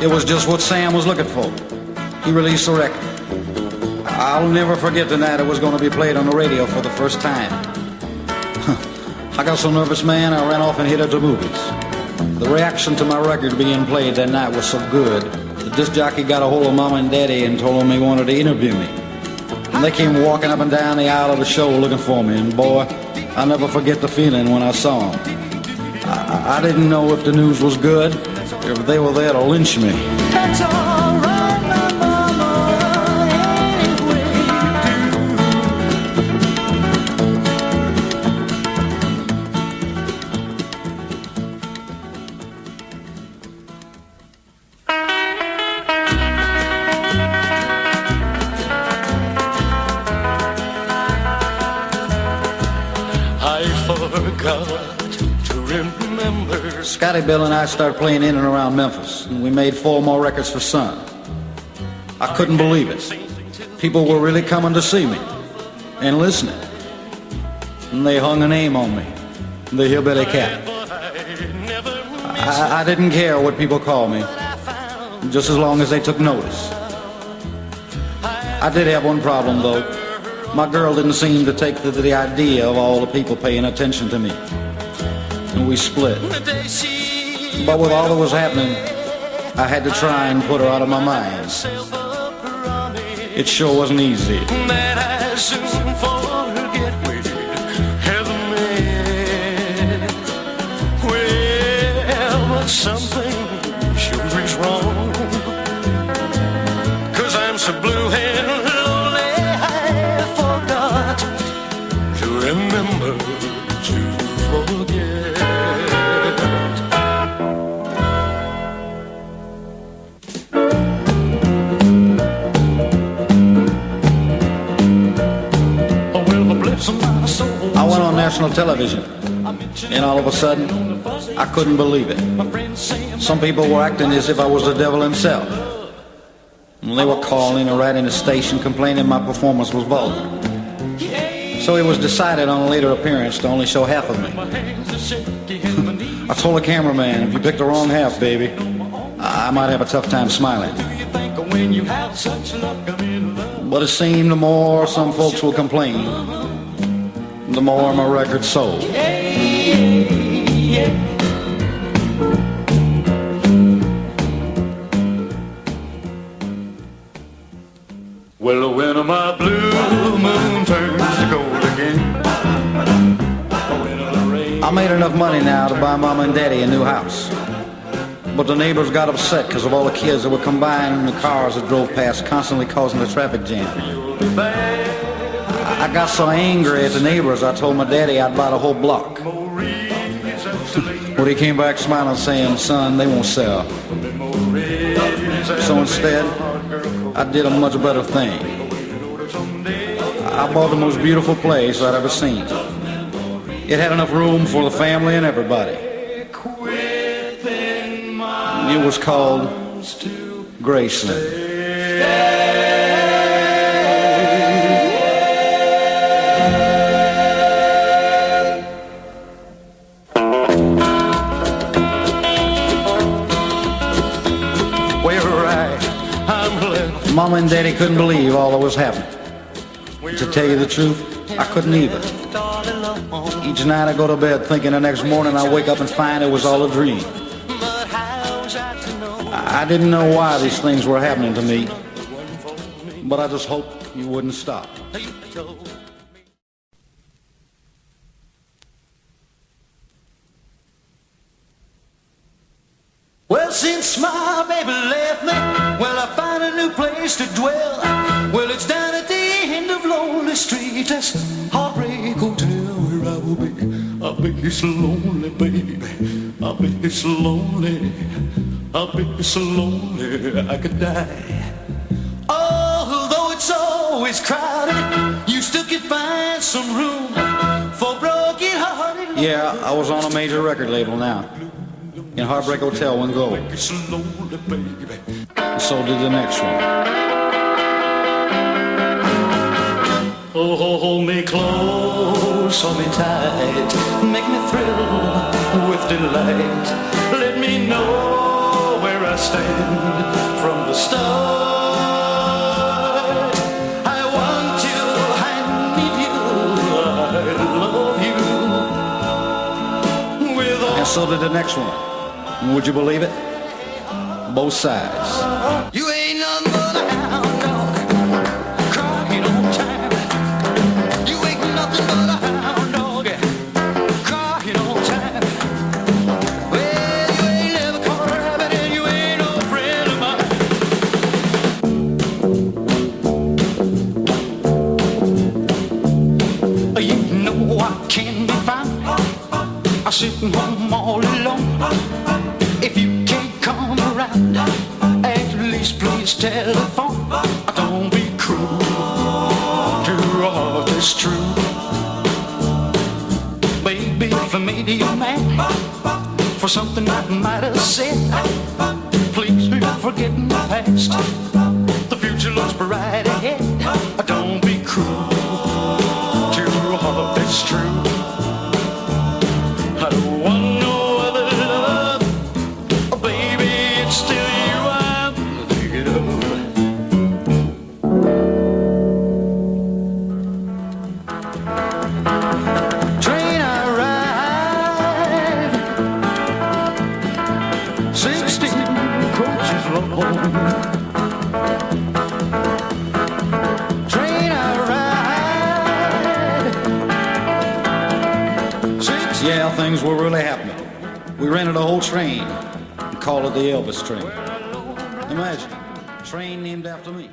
It was just what Sam was looking for. He released the record. I'll never forget the night it was going to be played on the radio for the first time. I got so nervous, man, I ran off and hid at the movies. The reaction to my record being played that night was so good, the disc jockey got a hold of Mama and Daddy and told them he wanted to interview me. And they came walking up and down the aisle of the show looking for me, and boy, I'll never forget the feeling when I saw them. I didn't know if the news was good, or if they were there to lynch me. That's all right, my mama, any way I forgot to remember. Scotty, Bill, and I started playing in and around Memphis, and we made 4 more records for Sun. I couldn't believe it. People were really coming to see me and listening. And they hung a name on me, the Hillbilly Cat. I didn't care what people called me, just as long as they took notice. I did have one problem, though. My girl didn't seem to take to the idea of all the people paying attention to me. And we split. But with all that was happening, I had to try and put her out of my mind. It sure wasn't easy. That I soon forget we ever met. Well, but something sure is wrong, 'cause I'm so blue and lonely I forgot to remember to forget. I went on national television, and all of a sudden, I couldn't believe it. Some people were acting as if I was the devil himself. And they were calling or writing the station complaining my performance was vulgar. So it was decided on a later appearance to only show half of me. I told the cameraman, if you picked the wrong half, baby, I might have a tough time smiling. But it seemed the more some folks would complain, the more my record sold. Well, when my blue moon turns to gold again, I made enough money now to buy Mama and Daddy a new house. But the neighbors got upset because of all the kids that would come by in the cars that drove past, constantly causing the traffic jam. I got so angry at the neighbors, I told my daddy I'd buy the whole block. But he came back smiling, saying, son, they won't sell. So instead, I did a much better thing. I bought the most beautiful place I'd ever seen. It had enough room for the family and everybody. It was called Graceland. Mama and Daddy couldn't believe all that was happening. To tell you the truth, I couldn't either. Each night I go to bed thinking the next morning I wake up and find it was all a dream. I didn't know why these things were happening to me, but I just hoped you wouldn't stop. Well, since my baby left me, well, I found a new place to dwell. Well, it's down at the end of Lonely Street. That's Heartbreak Hotel where I will be. I'll be so lonely, baby. I'll be so lonely. I'll be so lonely I could die. Although it's always crowded, you still can find some room for broken-hearted. Yeah, I was on a major record label now. And Heartbreak Hotel went gold. And so did the next one. Oh, hold me close, hold me tight, make me thrill with delight. Let me know where I understand from the start. I want you, I need you, I love you with all. And so did the next one. Would you believe it? Both sides. You ain't nothing but a hound dog, crying all the time. You ain't nothing but a hound dog, crying all the time. Well, you ain't never caught a rabbit and you ain't no friend of mine. You know I can be found, I'm sitting home all alone. If you can't come around, at least please telephone. Don't be cruel to a heart that's true. Baby, if I made you mad for something I might have said, please don't forget my past. The future looks bright ahead. Don't be cruel to a heart that's true. I don't want no other love, baby, it's still you I'm thinking of. Train I ride, 16 coaches long. Train I ride, 16. Yeah, things were really happening. We rented a whole train and called it the Elvis train. Imagine, a train named after me.